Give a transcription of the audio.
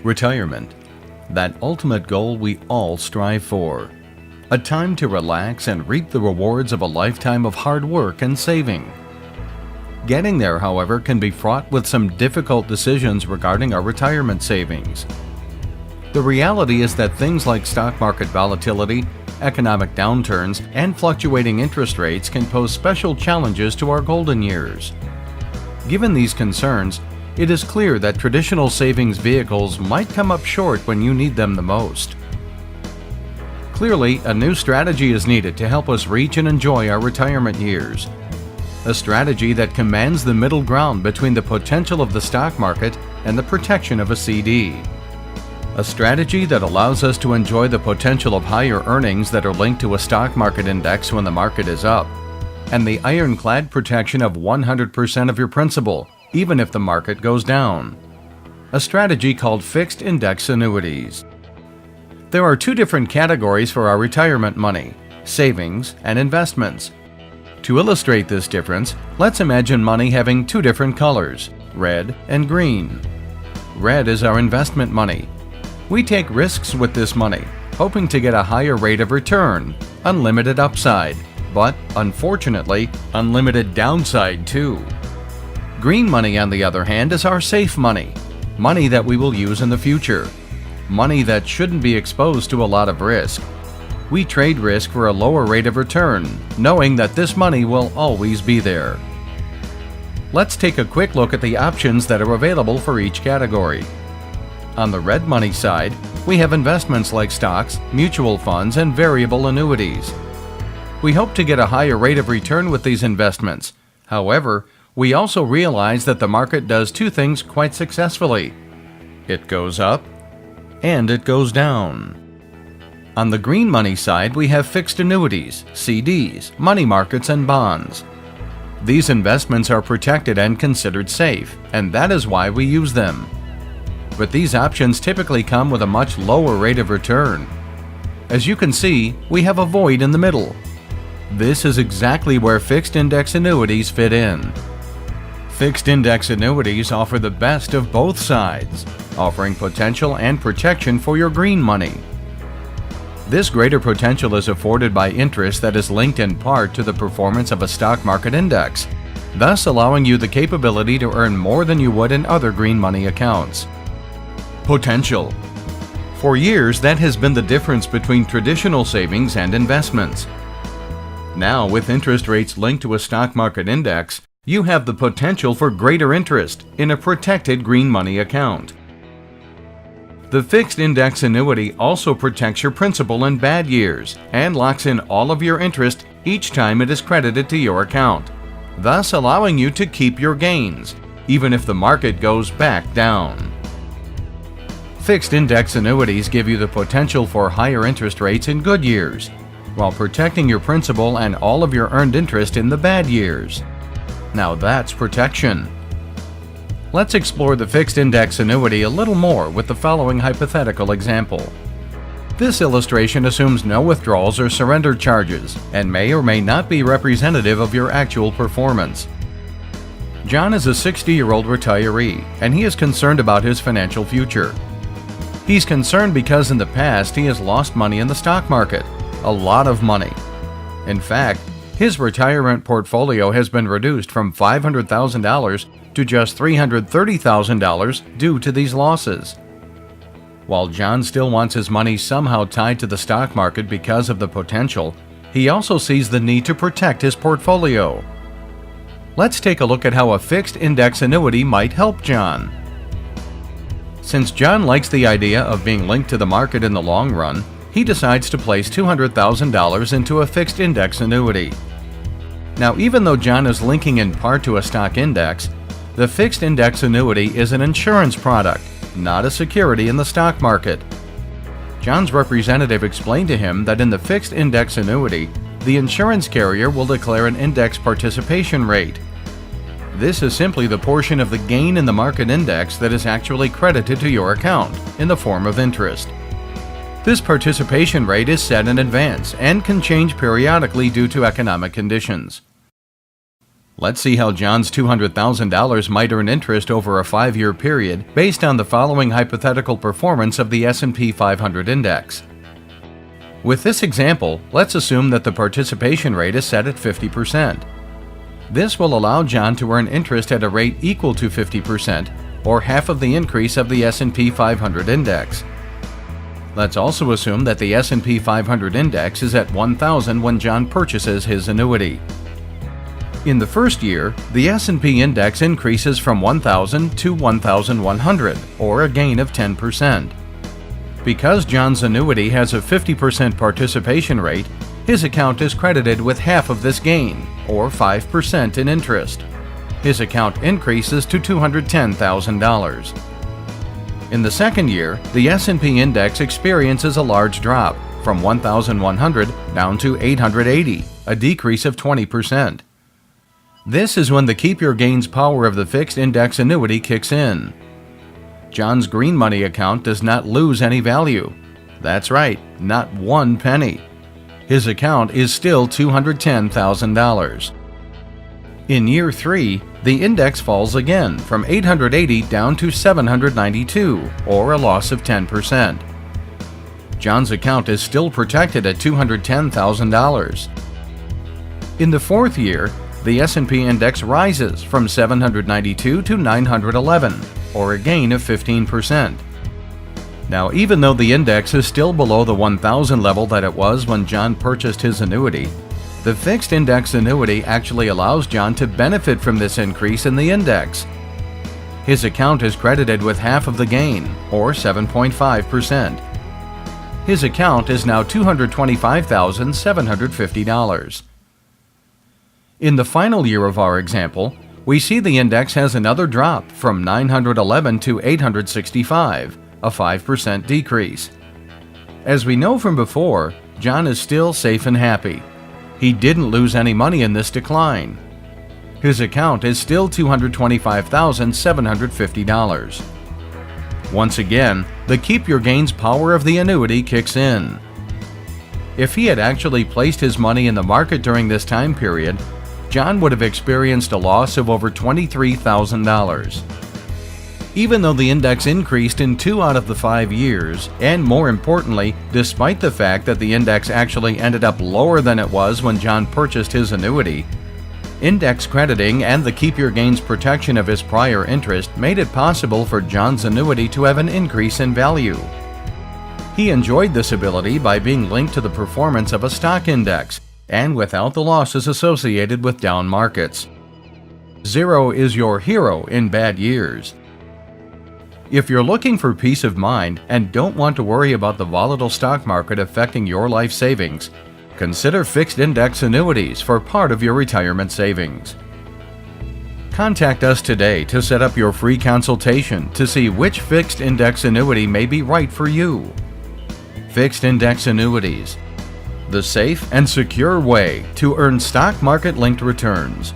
Retirement, that ultimate goal we all strive for. A time to relax and reap the rewards of a lifetime of hard work and saving. Getting there, however, can be fraught with some difficult decisions regarding our retirement savings. The reality is that things like stock market volatility, economic downturns, and fluctuating interest rates can pose special challenges to our golden years. Given these concerns, it is clear that traditional savings vehicles might come up short when you need them the most. Clearly, a new strategy is needed to help us reach and enjoy our retirement years. A strategy that commands the middle ground between the potential of the stock market and the protection of a CD. A strategy that allows us to enjoy the potential of higher earnings that are linked to a stock market index when the market is up, and the ironclad protection of 100% of your principal, even if the market goes down. A strategy called fixed index annuities. There are two different categories for our retirement money: savings and investments. To illustrate this difference, let's imagine money having two different colors, red and green. Red is our investment money. We take risks with this money, hoping to get a higher rate of return, unlimited upside, but unfortunately, unlimited downside too. Green money, on the other hand, is our safe money, money that we will use in the future, money that shouldn't be exposed to a lot of risk. We trade risk for a lower rate of return, knowing that this money will always be there. Let's take a quick look at the options that are available for each category. On the red money side, we have investments like stocks, mutual funds, and variable annuities. We hope to get a higher rate of return with these investments. However, we also realize that the market does two things quite successfully. It goes up and it goes down. On the green money side, we have fixed annuities, CDs, money markets, and bonds. These investments are protected and considered safe, and that is why we use them. But these options typically come with a much lower rate of return. As you can see, we have a void in the middle. This is exactly where fixed index annuities fit in. Fixed index annuities offer the best of both sides, offering potential and protection for your green money. This greater potential is afforded by interest that is linked in part to the performance of a stock market index, thus allowing you the capability to earn more than you would in other green money accounts. Potential. For years, that has been the difference between traditional savings and investments. Now, with interest rates linked to a stock market index, you have the potential for greater interest in a protected green money account. The fixed index annuity also protects your principal in bad years and locks in all of your interest each time it is credited to your account, thus allowing you to keep your gains, even if the market goes back down. Fixed index annuities give you the potential for higher interest rates in good years, while protecting your principal and all of your earned interest in the bad years. Now that's protection. Let's explore the fixed index annuity a little more with the following hypothetical example. This illustration assumes no withdrawals or surrender charges and may or may not be representative of your actual performance. John is a 60-year-old retiree, and he is concerned about his financial future. He's concerned because in the past he has lost money in the stock market, a lot of money. In fact, his retirement portfolio has been reduced from $500,000 to just $330,000 due to these losses. While John still wants his money somehow tied to the stock market because of the potential, he also sees the need to protect his portfolio. Let's take a look at how a fixed index annuity might help John. Since John likes the idea of being linked to the market in the long run, he decides to place $200,000 into a fixed index annuity. Now, even though John is linking in part to a stock index, the fixed index annuity is an insurance product, not a security in the stock market. John's representative explained to him that in the fixed index annuity, the insurance carrier will declare an index participation rate. This is simply the portion of the gain in the market index that is actually credited to your account in the form of interest. This participation rate is set in advance and can change periodically due to economic conditions. Let's see how John's $200,000 might earn interest over a 5-year period based on the following hypothetical performance of the S&P 500 index. With this example, let's assume that the participation rate is set at 50%. This will allow John to earn interest at a rate equal to 50%, or half of the increase of the S&P 500 index. Let's also assume that the S&P 500 index is at 1,000 when John purchases his annuity. In the first year, the S&P index increases from 1,000 to 1,100, or a gain of 10%. Because John's annuity has a 50% participation rate, his account is credited with half of this gain, or 5% in interest. His account increases to $210,000. In the second year, the S&P index experiences a large drop, from 1,100 down to 880, a decrease of 20%. This is when the keep your gains power of the fixed index annuity kicks in. John's green money account does not lose any value. That's right, not one penny. His account is still $210,000. In year 3, the index falls again from 880 down to 792, or a loss of 10%. John's account is still protected at $210,000. In the fourth year, the S&P index rises from 792 to 911, or a gain of 15%. Now, even though the index is still below the 1,000 level that it was when John purchased his annuity, the fixed index annuity actually allows John to benefit from this increase in the index. His account is credited with half of the gain, or 7.5%. His account is now $225,750. In the final year of our example, we see the index has another drop from 911 to 865, a 5% decrease. As we know from before, John is still safe and happy. He didn't lose any money in this decline. His account is still $225,750. Once again, the keep your gains power of the annuity kicks in. If he had actually placed his money in the market during this time period, John would have experienced a loss of over $23,000. Even though the index increased in 2 out of the 5 years, and more importantly, despite the fact that the index actually ended up lower than it was when John purchased his annuity, index crediting and the keep your gains protection of his prior interest made it possible for John's annuity to have an increase in value. He enjoyed this ability by being linked to the performance of a stock index, and without the losses associated with down markets. Zero is your hero in bad years. If you're looking for peace of mind and don't want to worry about the volatile stock market affecting your life savings, consider fixed index annuities for part of your retirement savings. Contact us today to set up your free consultation to see which fixed index annuity may be right for you. Fixed index annuities, the safe and secure way to earn stock market linked returns.